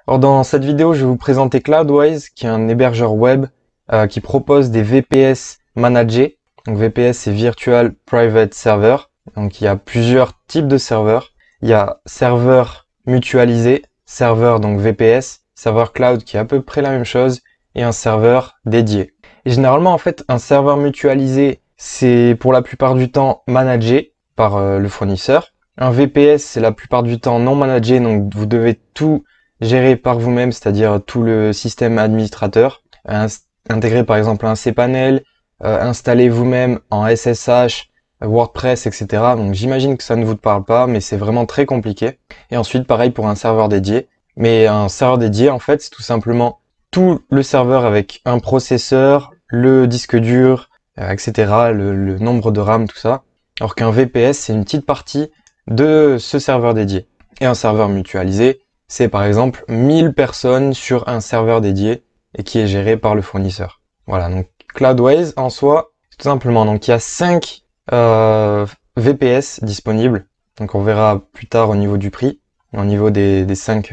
Alors dans cette vidéo, je vais vous présenter Cloudways, qui est un hébergeur web qui propose des VPS managés. Donc VPS, c'est Virtual Private Server. Donc il y a plusieurs types de serveurs. Il y a serveur mutualisé, serveur donc VPS, serveur cloud qui est à peu près la même chose, et un serveur dédié. Et généralement, en fait, un serveur mutualisé, c'est pour la plupart du temps managé par le fournisseur. Un VPS, c'est la plupart du temps non managé, donc vous devez tout gérer par vous-même, c'est-à-dire tout le système administrateur, intégrer par exemple un cPanel, installer vous-même en SSH, WordPress, etc. Donc j'imagine que ça ne vous parle pas, mais c'est vraiment très compliqué. Et ensuite, pareil pour un serveur dédié. Mais un serveur dédié, en fait, c'est tout simplement tout le serveur avec un processeur, le disque dur, etc., le nombre de RAM, tout ça. Alors qu'un VPS, c'est une petite partie de ce serveur dédié. Et un serveur mutualisé, c'est par exemple 1000 personnes sur un serveur dédié et qui est géré par le fournisseur. Voilà, donc Cloudways en soi, tout simplement, donc il y a 5 VPS disponibles. Donc on verra plus tard au niveau du prix, au niveau des 5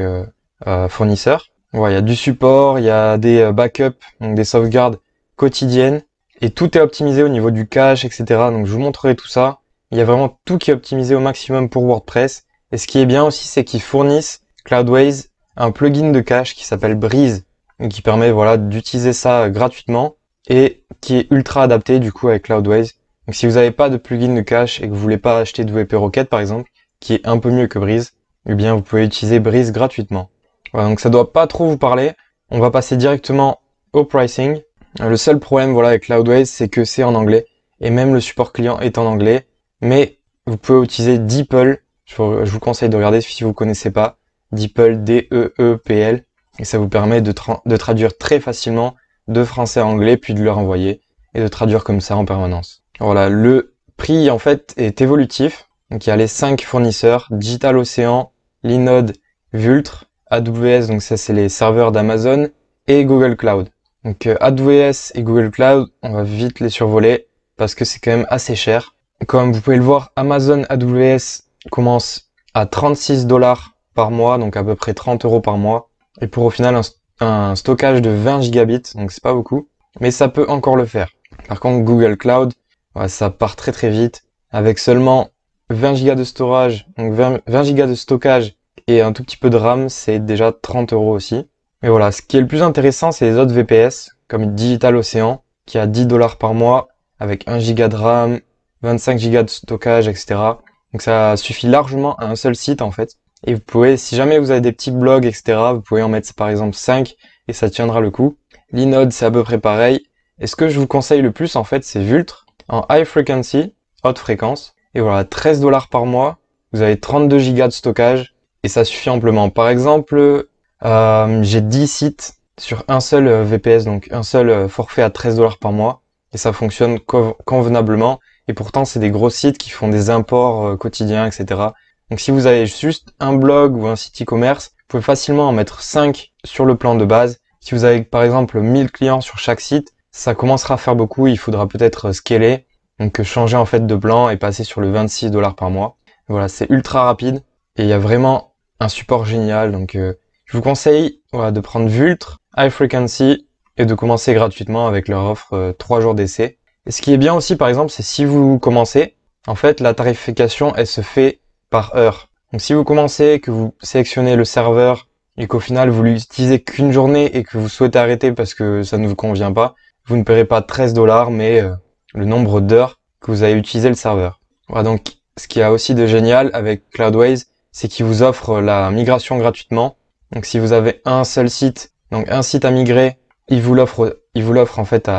fournisseurs. Voilà, il y a du support, il y a des backups, donc des sauvegardes quotidiennes, et tout est optimisé au niveau du cache, etc. Donc je vous montrerai tout ça. Il y a vraiment tout qui est optimisé au maximum pour WordPress. Et ce qui est bien aussi, c'est qu'ils fournissent, Cloudways, un plugin de cache qui s'appelle Breeze, et qui permet voilà d'utiliser ça gratuitement, et qui est ultra adapté du coup avec Cloudways. Donc si vous n'avez pas de plugin de cache et que vous voulez pas acheter de WP Rocket par exemple, qui est un peu mieux que Breeze, eh bien vous pouvez utiliser Breeze gratuitement. Voilà, donc ça doit pas trop vous parler. On va passer directement au pricing. Le seul problème voilà avec Cloudways, c'est que c'est en anglais et même le support client est en anglais. Mais vous pouvez utiliser DeepL. Je vous conseille de regarder si vous connaissez pas. DeepL, D-E-E-P-L. Et ça vous permet de traduire très facilement de français à anglais, puis de le renvoyer et de traduire comme ça en permanence. Voilà, le prix en fait est évolutif. Donc il y a les 5 fournisseurs, DigitalOcean, Linode, Vultr, AWS, donc ça c'est les serveurs d'Amazon, et Google Cloud. Donc AWS et Google Cloud, on va vite les survoler parce que c'est quand même assez cher. Comme vous pouvez le voir, Amazon AWS commence à 36 $ par mois, donc à peu près 30 € par mois. Et pour au final un stockage de 20 gigabits, donc c'est pas beaucoup, mais ça peut encore le faire. Par contre Google Cloud, ouais, ça part très très vite, avec seulement 20 Go de storage, donc 20 Go de stockage et un tout petit peu de RAM, c'est déjà 30 € aussi. Mais voilà, ce qui est le plus intéressant, c'est les autres VPS, comme DigitalOcean, qui a 10 $ par mois, avec 1 Go de RAM, 25 Go de stockage, etc. Donc ça suffit largement à un seul site en fait. Et vous pouvez, si jamais vous avez des petits blogs, etc., vous pouvez en mettre par exemple 5 et ça tiendra le coup. Linode, c'est à peu près pareil. Et ce que je vous conseille le plus en fait, c'est Vultr en high frequency, haute fréquence. Et voilà, 13 $ par mois, vous avez 32 Go de stockage et ça suffit amplement. Par exemple, j'ai 10 sites sur un seul VPS, donc un seul forfait à 13 $ par mois et ça fonctionne convenablement. Et pourtant, c'est des gros sites qui font des imports quotidiens, etc. Donc si vous avez juste un blog ou un site e-commerce, vous pouvez facilement en mettre 5 sur le plan de base. Si vous avez par exemple 1000 clients sur chaque site, ça commencera à faire beaucoup, il faudra peut-être scaler, donc changer en fait de plan et passer sur le 26 $ par mois. Voilà, c'est ultra rapide et il y a vraiment un support génial. Donc je vous conseille voilà, de prendre Vultr, High Frequency et de commencer gratuitement avec leur offre 3 jours d'essai. Et ce qui est bien aussi par exemple, c'est si vous commencez, en fait la tarification elle se fait par heure. Donc si vous commencez, que vous sélectionnez le serveur et qu'au final vous l'utilisez qu'une journée et que vous souhaitez arrêter parce que ça ne vous convient pas, vous ne paierez pas 13 $, mais le nombre d'heures que vous avez utilisé le serveur. Voilà, donc ce qu'il y a aussi de génial avec Cloudways, c'est qu'il vous offre la migration gratuitement. Donc si vous avez un seul site, donc un site à migrer, il vous l'offre en fait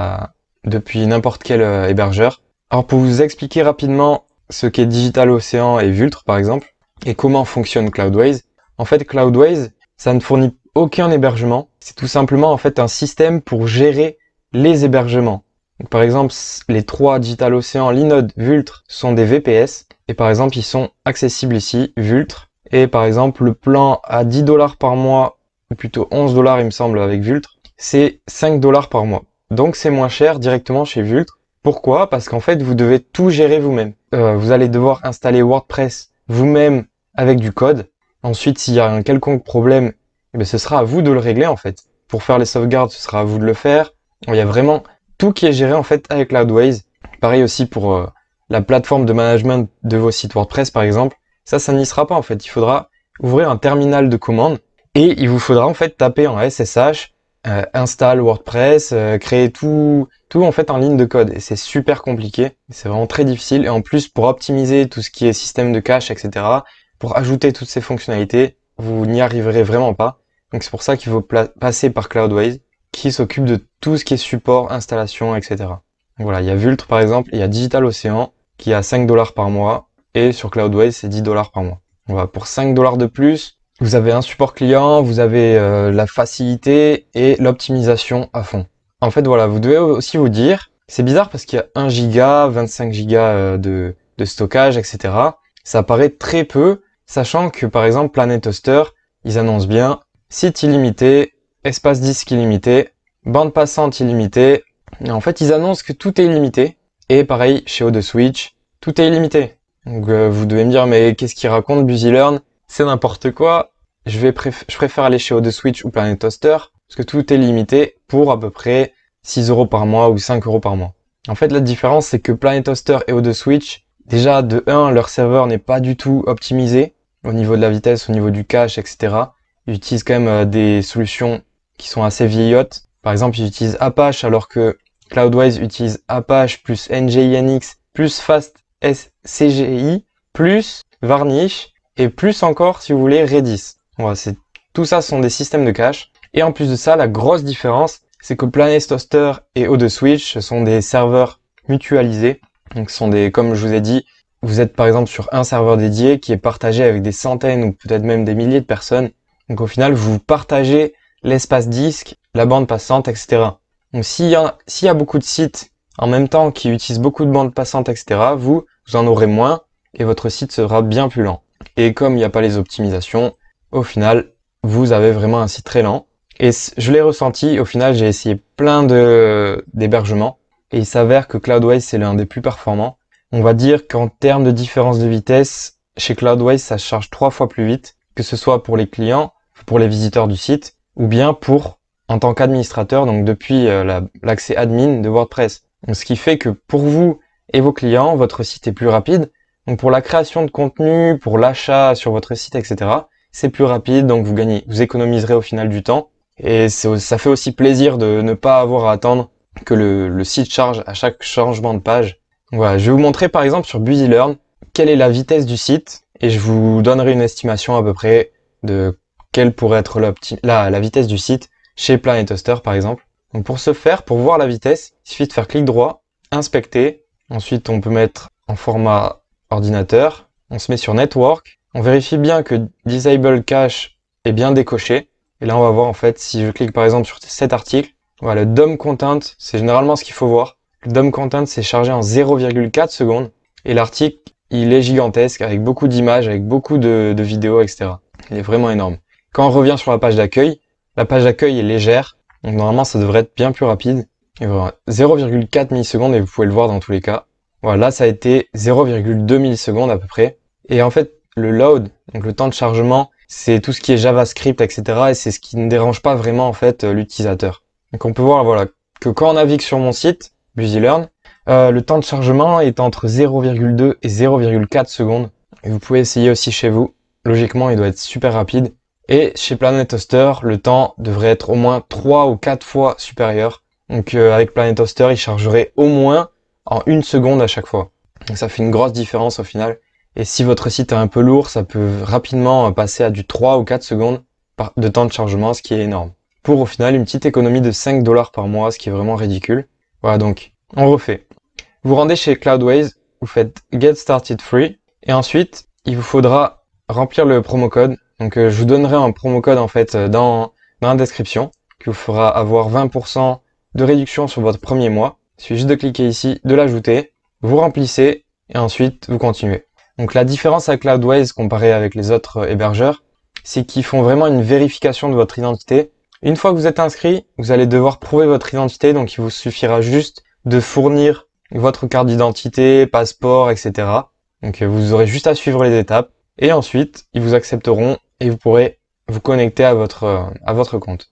depuis n'importe quel hébergeur. Alors pour vous expliquer rapidement ce qu'est DigitalOcean et Vultr par exemple, et comment fonctionne Cloudways. En fait, Cloudways, ça ne fournit aucun hébergement. C'est tout simplement en fait un système pour gérer les hébergements. Donc, par exemple, les 3 DigitalOcean, Linode, Vultr sont des VPS. Et par exemple, ils sont accessibles ici, Vultr. Et par exemple, le plan à 10 $ par mois, ou plutôt 11 $ il me semble avec Vultr, c'est 5 $ par mois. Donc c'est moins cher directement chez Vultr. Pourquoi? Parce qu'en fait, vous devez tout gérer vous-même. Vous allez devoir installer WordPress vous-même avec du code. Ensuite, s'il y a un quelconque problème, eh bien, ce sera à vous de le régler en fait. Pour faire les sauvegardes, ce sera à vous de le faire. Il y a vraiment tout qui est géré en fait avec Cloudways. Pareil aussi pour la plateforme de management de vos sites WordPress par exemple. Ça n'y sera pas en fait. Il faudra ouvrir un terminal de commande et il vous faudra en fait taper en SSH install WordPress, créer tout en fait en ligne de code. Et c'est super compliqué. C'est vraiment très difficile. Et en plus, pour optimiser tout ce qui est système de cache, etc., pour ajouter toutes ces fonctionnalités, vous n'y arriverez vraiment pas. Donc c'est pour ça qu'il faut passer par Cloudways, qui s'occupe de tout ce qui est support, installation, etc. Donc voilà, il y a Vultr par exemple, il y a DigitalOcean qui a 5 $ par mois, et sur Cloudways c'est 10 $ par mois. Voilà, pour 5 $ de plus, vous avez un support client, vous avez la facilité et l'optimisation à fond. En fait voilà, vous devez aussi vous dire, c'est bizarre parce qu'il y a 1 giga, 25 gigas de stockage, etc. Ça paraît très peu, sachant que par exemple Planet Hoster, ils annoncent bien site illimité, espace disque illimité, bande passante illimitée. Et en fait, ils annoncent que tout est illimité. Et pareil, chez O2Switch, tout est illimité. Donc vous devez me dire, mais qu'est-ce qu'il raconte BusyLearn? C'est n'importe quoi. Je préfère aller chez O2Switch ou Planet Hoster, parce que tout est limité pour à peu près 6 € par mois ou 5 € par mois. En fait, la différence, c'est que Planet Hoster et O2Switch, déjà, de 1, leur serveur n'est pas du tout optimisé au niveau de la vitesse, au niveau du cache, etc. Ils utilisent quand même des solutions qui sont assez vieillottes. Par exemple, ils utilisent Apache alors que Cloudways utilise Apache plus NGINX plus FastCGI plus Varnish et plus encore, si vous voulez, Redis. Voilà, tout ça sont des systèmes de cache. Et en plus de ça, la grosse différence, c'est que Planet Hoster et O2Switch, ce sont des serveurs mutualisés. Donc, ce sont comme je vous ai dit, vous êtes par exemple sur un serveur dédié qui est partagé avec des centaines ou peut-être même des milliers de personnes. Donc au final, vous partagez l'espace disque, la bande passante, etc. Donc s'il y a beaucoup de sites en même temps qui utilisent beaucoup de bandes passantes, etc., vous en aurez moins et votre site sera bien plus lent. Et comme il n'y a pas les optimisations, au final, vous avez vraiment un site très lent. Et je l'ai ressenti, au final, j'ai essayé plein d'hébergements et il s'avère que Cloudways, c'est l'un des plus performants. On va dire qu'en termes de différence de vitesse, chez Cloudways, ça charge 3 fois plus vite, que ce soit pour les clients, pour les visiteurs du site, ou bien en tant qu'administrateur, donc depuis l'accès admin de WordPress. Donc, ce qui fait que pour vous et vos clients, votre site est plus rapide. Donc pour la création de contenu, pour l'achat sur votre site, etc., c'est plus rapide, donc vous économiserez au final du temps. Et ça fait aussi plaisir de ne pas avoir à attendre que le site charge à chaque changement de page. Donc voilà, je vais vous montrer par exemple sur BusyLearn quelle est la vitesse du site et je vous donnerai une estimation à peu près de quelle pourrait être la vitesse du site chez Planet Hoster par exemple. Donc pour ce faire, pour voir la vitesse, il suffit de faire clic droit, inspecter. Ensuite, on peut mettre en format ordinateur. On se met sur Network. On vérifie bien que Disable Cache est bien décoché. Et là, on va voir en fait, si je clique par exemple sur cet article, voilà, le DOM Content, c'est généralement ce qu'il faut voir. Le DOM Content, c'est chargé en 0,4 secondes. Et l'article, il est gigantesque, avec beaucoup d'images, avec beaucoup de vidéos, etc. Il est vraiment énorme. Quand on revient sur la page d'accueil est légère. Donc normalement, ça devrait être bien plus rapide. Et voilà, 0,4 millisecondes, et vous pouvez le voir dans tous les cas. Voilà, là, ça a été 0,2 millisecondes à peu près. Et en fait, le load, donc le temps de chargement, c'est tout ce qui est JavaScript, etc. Et c'est ce qui ne dérange pas vraiment en fait l'utilisateur. Donc on peut voir voilà que quand on navigue sur mon site, BusyLearn, le temps de chargement est entre 0,2 et 0,4 secondes. Et vous pouvez essayer aussi chez vous. Logiquement, il doit être super rapide. Et chez Planet Hoster, le temps devrait être au moins 3 ou 4 fois supérieur. Donc avec Planet Hoster, il chargerait au moins en 1 seconde à chaque fois. Donc ça fait une grosse différence au final. Et si votre site est un peu lourd, ça peut rapidement passer à du 3 ou 4 secondes de temps de chargement, ce qui est énorme. Pour au final une petite économie de 5 $ par mois, ce qui est vraiment ridicule. Voilà, donc on refait. Vous rendez chez Cloudways, vous faites Get Started Free, et ensuite il vous faudra remplir le promo code. Donc je vous donnerai un promo code en fait dans la description, qui vous fera avoir 20% de réduction sur votre premier mois. Il suffit juste de cliquer ici, de l'ajouter, vous remplissez, et ensuite vous continuez. Donc la différence avec Cloudways comparé avec les autres hébergeurs, c'est qu'ils font vraiment une vérification de votre identité. Une fois que vous êtes inscrit, vous allez devoir prouver votre identité, donc il vous suffira juste de fournir votre carte d'identité, passeport, etc. Donc vous aurez juste à suivre les étapes, et ensuite ils vous accepteront et vous pourrez vous connecter à votre compte.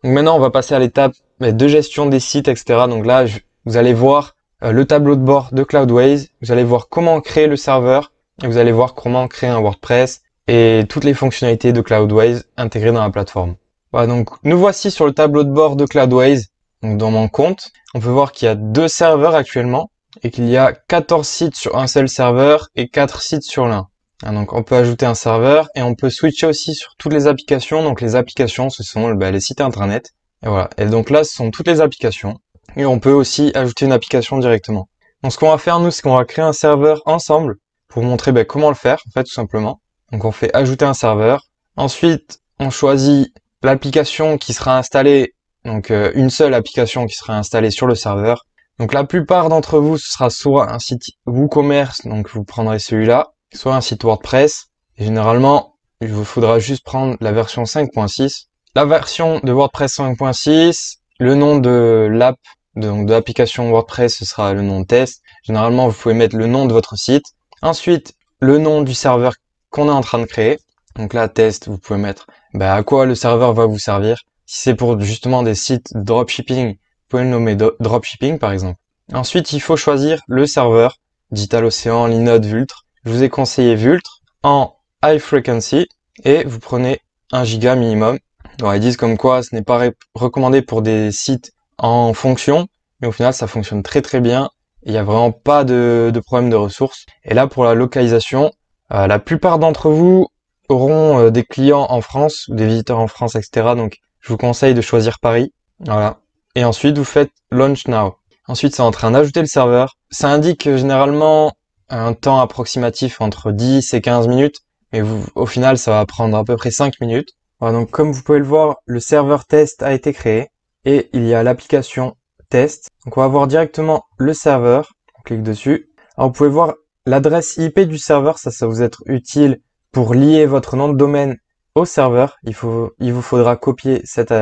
Donc maintenant, on va passer à l'étape de gestion des sites, etc. Donc là, vous allez voir le tableau de bord de Cloudways, vous allez voir comment créer le serveur, et vous allez voir comment créer un WordPress et toutes les fonctionnalités de Cloudways intégrées dans la plateforme. Voilà, donc nous voici sur le tableau de bord de Cloudways. Donc dans mon compte, on peut voir qu'il y a 2 serveurs actuellement et qu'il y a 14 sites sur un seul serveur et 4 sites sur l'un. Donc on peut ajouter un serveur et on peut switcher aussi sur toutes les applications. Donc les applications, ce sont les sites internet. Et voilà. Et donc là, ce sont toutes les applications. Et on peut aussi ajouter une application directement. Donc ce qu'on va faire, nous, c'est qu'on va créer un serveur ensemble pour vous montrer comment le faire, en fait, tout simplement. Donc on fait ajouter un serveur. Ensuite, on choisit l'application qui sera installée, donc une seule application qui sera installée sur le serveur. Donc la plupart d'entre vous, ce sera soit un site WooCommerce, donc vous prendrez celui-là, soit un site WordPress. Et généralement, il vous faudra juste prendre la version 5.6. La version de WordPress 5.6, le nom de l'app, donc de l'application WordPress, ce sera le nom test. Généralement, vous pouvez mettre le nom de votre site. Ensuite, le nom du serveur qu'on est en train de créer. Donc là, test, vous pouvez mettre à quoi le serveur va vous servir. Si c'est pour justement des sites dropshipping, vous pouvez le nommer dropshipping par exemple. Ensuite, il faut choisir le serveur, DigitalOcean, Linode, Vultr. Je vous ai conseillé Vultr en high frequency et vous prenez 1 giga minimum. Alors, ils disent comme quoi ce n'est pas recommandé pour des sites en fonction, mais au final ça fonctionne très très bien. Il n'y a vraiment pas de problème de ressources. Et là pour la localisation, la plupart d'entre vous auront des clients en France ou des visiteurs en France, etc. Donc je vous conseille de choisir Paris. Voilà. Et ensuite vous faites Launch Now. Ensuite c'est en train d'ajouter le serveur. Ça indique généralement un temps approximatif entre 10 et 15 minutes, mais au final ça va prendre à peu près 5 minutes. Voilà, donc comme vous pouvez le voir, le serveur test a été créé et il y a l'application test. Donc on va voir directement le serveur. On clique dessus. Alors vous pouvez voir l'adresse IP du serveur, ça va vous être utile pour lier votre nom de domaine au serveur. Il vous faudra copier cette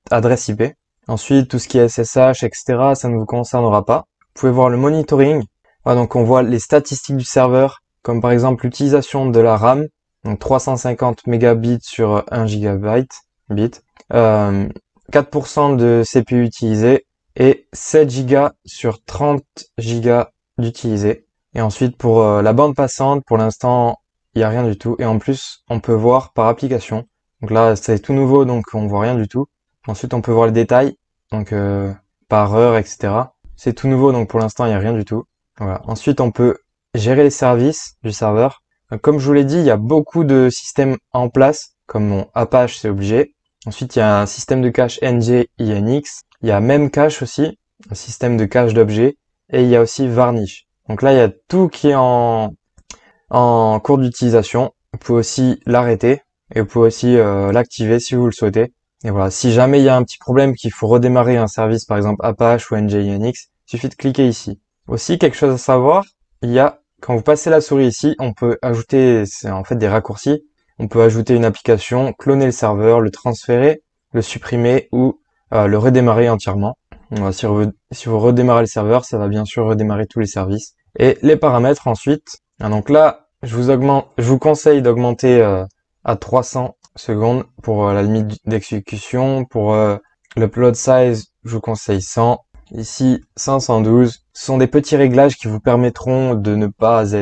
adresse IP. Ensuite, tout ce qui est SSH, etc., ça ne vous concernera pas. Vous pouvez voir le monitoring. Voilà, donc on voit les statistiques du serveur, comme par exemple l'utilisation de la RAM. Donc 350 mégabits sur 1 gigabyte, 4% de CPU utilisé et 7 gigas sur 30 gigas d'utilisé. Et ensuite pour la bande passante, pour l'instant, il n'y a rien du tout. Et en plus, on peut voir par application. Donc là, c'est tout nouveau, donc on voit rien du tout. Ensuite, on peut voir les détails, donc par heure, etc. C'est tout nouveau, donc pour l'instant, il n'y a rien du tout. Voilà. Ensuite, on peut gérer les services du serveur. Comme je vous l'ai dit, il y a beaucoup de systèmes en place, comme mon Apache, c'est obligé. Ensuite, il y a un système de cache NGINX. Il y a Memcache aussi, un système de cache d'objets. Et il y a aussi Varnish. Donc là, il y a tout qui est en cours d'utilisation. Vous pouvez aussi l'arrêter et vous pouvez aussi l'activer si vous le souhaitez. Et voilà, si jamais il y a un petit problème qu'il faut redémarrer un service, par exemple Apache ou NGINX, il suffit de cliquer ici. Aussi, quelque chose à savoir, quand vous passez la souris ici, on peut ajouter, c'est en fait des raccourcis, on peut ajouter une application, cloner le serveur, le transférer, le supprimer ou le redémarrer entièrement. Voilà, si vous redémarrez le serveur, ça va bien sûr redémarrer tous les services. Et les paramètres ensuite. Donc là, je vous conseille d'augmenter à 300 secondes pour la limite d'exécution. Pour l'upload size, je vous conseille 100. Ici 512. Ce sont des petits réglages qui vous permettront de ne pas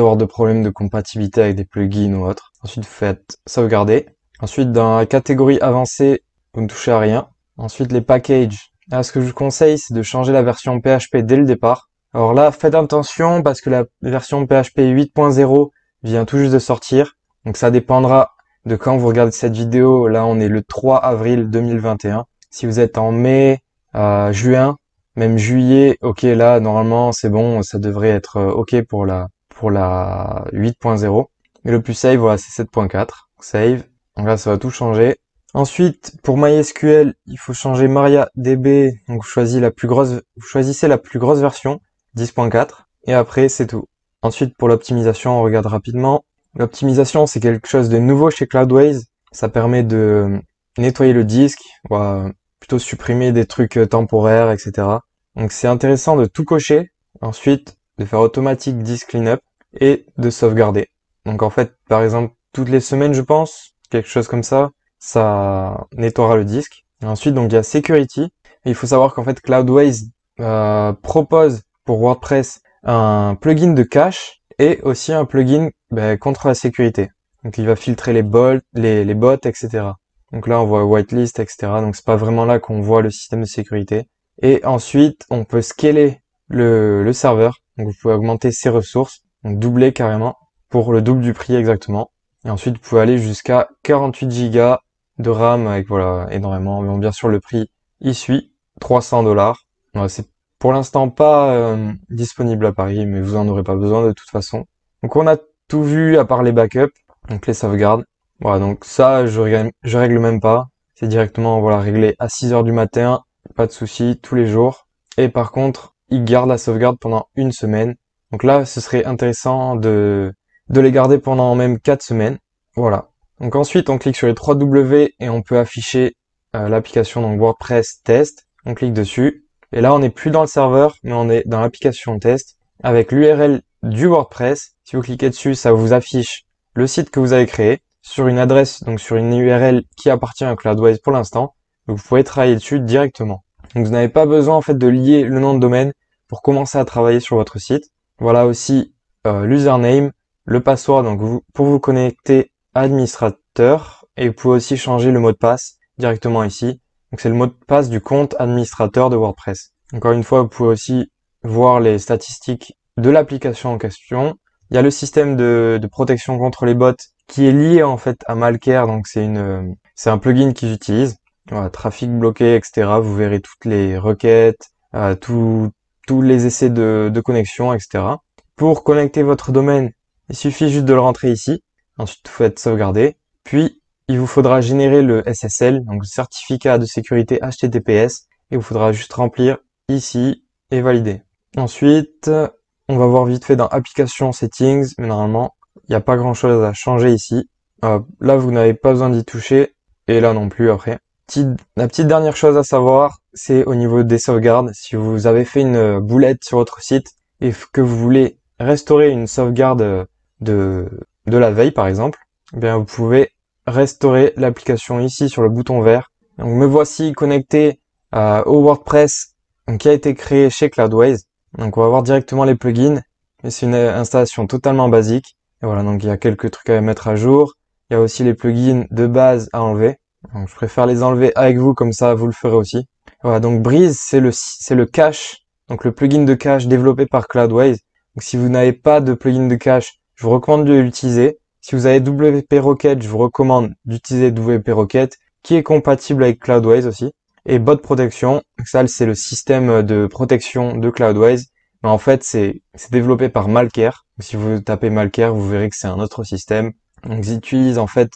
avoir de problème de compatibilité avec des plugins ou autres. Ensuite, vous faites sauvegarder. Ensuite, dans la catégorie avancée, vous ne touchez à rien. Ensuite, les packages. Là, ce que je vous conseille, c'est de changer la version PHP dès le départ. Alors là, faites attention parce que la version PHP 8.0 vient tout juste de sortir. Donc ça dépendra de quand vous regardez cette vidéo. Là, on est le 3 avril 2021. Si vous êtes en mai, juin, même juillet, ok, là, normalement, c'est bon, ça devrait être ok pour la 8.0. Mais le plus safe, voilà, c'est 7.4. Save. Donc là, ça va tout changer. Ensuite, pour MySQL, il faut changer MariaDB. Donc vous choisissez la plus grosse version, 10.4. Et après, c'est tout. Ensuite, pour l'optimisation, on regarde rapidement. L'optimisation, c'est quelque chose de nouveau chez Cloudways. Ça permet de nettoyer le disque, plutôt supprimer des trucs temporaires, etc. Donc c'est intéressant de tout cocher. Ensuite, de faire automatique disk cleanup et de sauvegarder. Donc en fait, par exemple, toutes les semaines, je pense, quelque chose comme ça. Ça nettoiera le disque. Et ensuite, donc il y a Security. Et il faut savoir qu'en fait, Cloudways propose pour WordPress un plugin de cache et aussi un plugin contre la sécurité. Donc il va filtrer les bots, etc. Donc là, on voit whitelist, etc. Donc c'est pas vraiment là qu'on voit le système de sécurité. Et ensuite, on peut scaler le serveur. Donc vous pouvez augmenter ses ressources, donc doubler carrément pour le double du prix exactement. Et ensuite, vous pouvez aller jusqu'à 48 Go de RAM avec voilà énormément. Mais bon, bien sûr, le prix y suit 300 $. Voilà, c'est pour l'instant pas disponible à Paris, mais vous en aurez pas besoin de toute façon. Donc on a tout vu à part les backups, donc les sauvegardes. Voilà, donc ça je règle même pas. C'est directement voilà réglé à 6 heures du matin, pas de souci tous les jours. Et par contre, il garde la sauvegarde pendant une semaine. Donc là, ce serait intéressant de les garder pendant même 4 semaines. Voilà. Donc ensuite, on clique sur les 3 W et on peut afficher l'application donc WordPress test. On clique dessus. Et là, on n'est plus dans le serveur, mais on est dans l'application test avec l'URL du WordPress. Si vous cliquez dessus, ça vous affiche le site que vous avez créé sur une adresse, donc sur une URL qui appartient à Cloudways pour l'instant. Donc vous pouvez travailler dessus directement. Donc vous n'avez pas besoin en fait de lier le nom de domaine pour commencer à travailler sur votre site. Voilà aussi l'username, le password donc pour vous connecter à administrateur, et vous pouvez aussi changer le mot de passe directement ici. Donc c'est le mot de passe du compte administrateur de WordPress. Encore une fois, vous pouvez aussi voir les statistiques de l'application en question. Il y a le système de protection contre les bots qui est lié en fait à Malcare, donc c'est un plugin qu'ils utilisent. Voilà, trafic bloqué, etc. Vous verrez toutes les requêtes, tous les essais de connexion, etc. Pour connecter votre domaine, il suffit juste de le rentrer ici. Ensuite, vous faites sauvegarder. Puis, il vous faudra générer le SSL, donc le certificat de sécurité HTTPS, et il vous faudra juste remplir ici et valider. Ensuite, on va voir vite fait dans Application Settings, mais normalement, il n'y a pas grand chose à changer ici. Là, vous n'avez pas besoin d'y toucher, et là non plus après. La petite dernière chose à savoir, c'est au niveau des sauvegardes. Si vous avez fait une boulette sur votre site et que vous voulez restaurer une sauvegarde de la veille par exemple, eh bien vous pouvez restaurer l'application ici sur le bouton vert. Donc me voici connecté au WordPress qui a été créé chez Cloudways. Donc on va voir directement les plugins, mais c'est une installation totalement basique. Et voilà, donc il y a quelques trucs à mettre à jour. Il y a aussi les plugins de base à enlever. Donc je préfère les enlever avec vous, comme ça vous le ferez aussi. Voilà, donc Breeze, c'est le cache, donc le plugin de cache développé par Cloudways. Donc si vous n'avez pas de plugin de cache, je vous recommande de l'utiliser. Si vous avez WP Rocket, je vous recommande d'utiliser WP Rocket, qui est compatible avec Cloudways aussi. Et Bot Protection, ça c'est le système de protection de Cloudways. Mais en fait, c'est développé par Malcare. Donc, si vous tapez Malcare, vous verrez que c'est un autre système. Donc ils utilisent en fait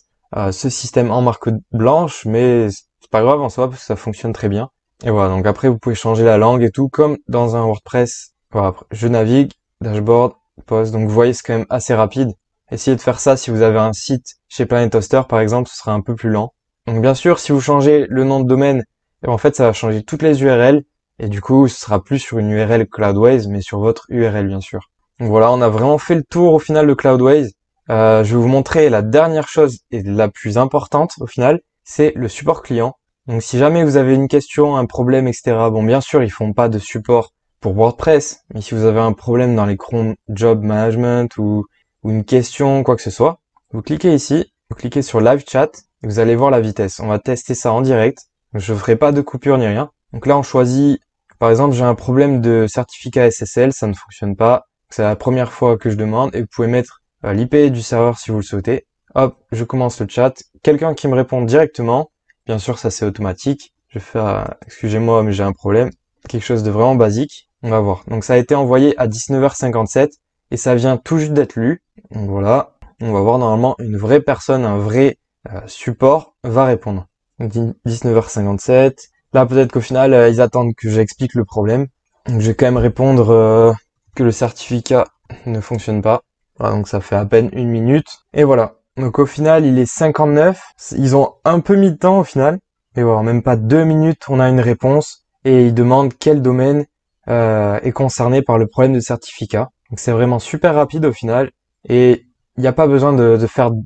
ce système en marque blanche, mais c'est pas grave en soi parce que ça fonctionne très bien. Et voilà, donc après vous pouvez changer la langue et tout, comme dans un WordPress. Voilà, après, je navigue, dashboard, post, donc vous voyez c'est quand même assez rapide. Essayez de faire ça si vous avez un site chez Planet Hoster par exemple, ce sera un peu plus lent. Donc bien sûr, si vous changez le nom de domaine, en fait ça va changer toutes les URL, et du coup ce sera plus sur une URL Cloudways, mais sur votre URL bien sûr. Donc voilà, on a vraiment fait le tour au final de Cloudways. Je vais vous montrer la dernière chose et la plus importante au final, c'est le support client. Donc si jamais vous avez une question, un problème, etc. Bon, bien sûr, ils font pas de support pour WordPress, mais si vous avez un problème dans les Chrome Job Management ou une question, quoi que ce soit, vous cliquez ici, vous cliquez sur Live Chat et vous allez voir la vitesse. On va tester ça en direct. Je ne ferai pas de coupure ni rien. Donc là, on choisit, par exemple, j'ai un problème de certificat SSL, ça ne fonctionne pas. C'est la première fois que je demande et vous pouvez mettre l'IP du serveur si vous le souhaitez. Hop, je commence le chat. Quelqu'un qui me répond directement. Bien sûr, ça c'est automatique. Je vais faire, excusez-moi, mais j'ai un problème. Quelque chose de vraiment basique. On va voir. Donc ça a été envoyé à 19h57 et ça vient tout juste d'être lu. Donc voilà. On va voir normalement une vraie personne, un vrai support va répondre. Donc 19h57. Là peut-être qu'au final ils attendent que j'explique le problème. Donc je vais quand même répondre que le certificat ne fonctionne pas. Voilà, donc ça fait à peine 1 minute. Et voilà. Donc au final, il est 59. Ils ont un peu mis de temps au final. Et voilà, même pas 2 minutes, on a une réponse. Et ils demandent quel domaine est concerné par le problème de certificat. Donc c'est vraiment super rapide au final. Et il n'y a pas besoin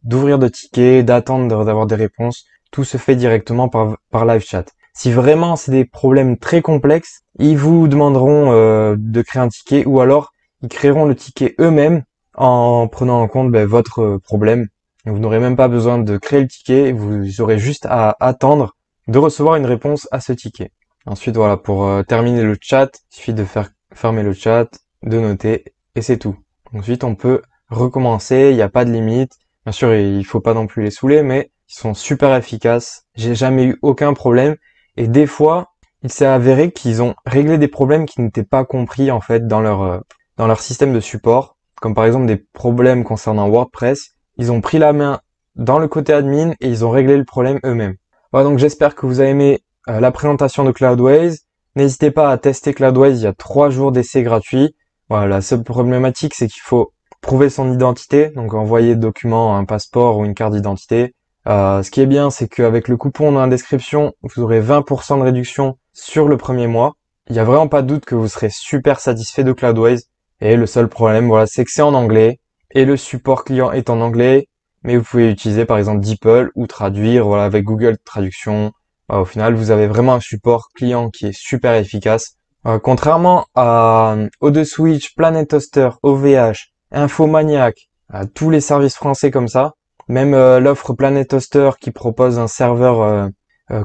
d'ouvrir de tickets, d'attendre d'avoir des réponses. Tout se fait directement par live chat. Si vraiment c'est des problèmes très complexes, ils vous demanderont de créer un ticket ou alors ils créeront le ticket eux-mêmes en prenant en compte votre problème. Vous n'aurez même pas besoin de créer le ticket, vous aurez juste à attendre de recevoir une réponse à ce ticket. Ensuite, voilà, pour terminer le chat, il suffit de fermer le chat, de noter, et c'est tout. Ensuite, on peut recommencer, il n'y a pas de limite. Bien sûr, il faut pas non plus les saouler, mais ils sont super efficaces. J'ai jamais eu aucun problème. Et des fois, il s'est avéré qu'ils ont réglé des problèmes qui n'étaient pas compris, en fait, dans leur système de support. Comme par exemple des problèmes concernant WordPress. Ils ont pris la main dans le côté admin et ils ont réglé le problème eux-mêmes. Voilà, donc j'espère que vous avez aimé la présentation de Cloudways. N'hésitez pas à tester Cloudways, il y a 3 jours d'essai gratuit. Voilà, la seule problématique, c'est qu'il faut prouver son identité, donc envoyer des documents, un passeport ou une carte d'identité. Ce qui est bien, c'est qu'avec le coupon dans la description, vous aurez 20% de réduction sur le premier mois. Il n'y a vraiment pas de doute que vous serez super satisfait de Cloudways. Et le seul problème, voilà, c'est que c'est en anglais et le support client est en anglais, mais vous pouvez utiliser par exemple DeepL ou traduire, voilà, avec Google Traduction. Au final, vous avez vraiment un support client qui est super efficace. Contrairement à ODeSwitch, Planet Toaster, OVH, Infomaniac, à tous les services français comme ça, même l'offre Planet Toaster qui propose un serveur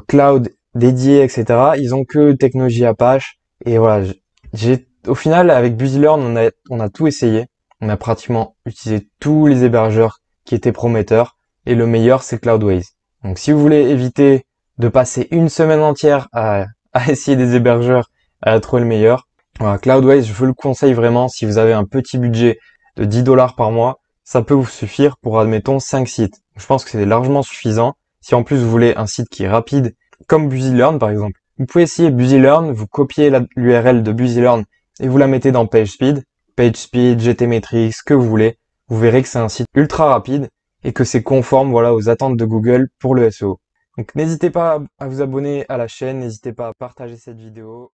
cloud dédié, etc. Ils ont que technologie Apache. Et voilà, au final, avec BusyLearn, on a tout essayé. On a pratiquement utilisé tous les hébergeurs qui étaient prometteurs. Et le meilleur, c'est Cloudways. Donc si vous voulez éviter de passer une semaine entière à essayer des hébergeurs, à trouver le meilleur, voilà, Cloudways, je vous le conseille vraiment. Si vous avez un petit budget de 10 $ par mois, ça peut vous suffire pour, admettons, 5 sites. Je pense que c'est largement suffisant. Si en plus vous voulez un site qui est rapide, comme BusyLearn par exemple, vous pouvez essayer BusyLearn, vous copiez l'URL de BusyLearn et vous la mettez dans PageSpeed, GTmetrix, ce que vous voulez. Vous verrez que c'est un site ultra rapide et que c'est conforme, voilà, aux attentes de Google pour le SEO. Donc n'hésitez pas à vous abonner à la chaîne, n'hésitez pas à partager cette vidéo.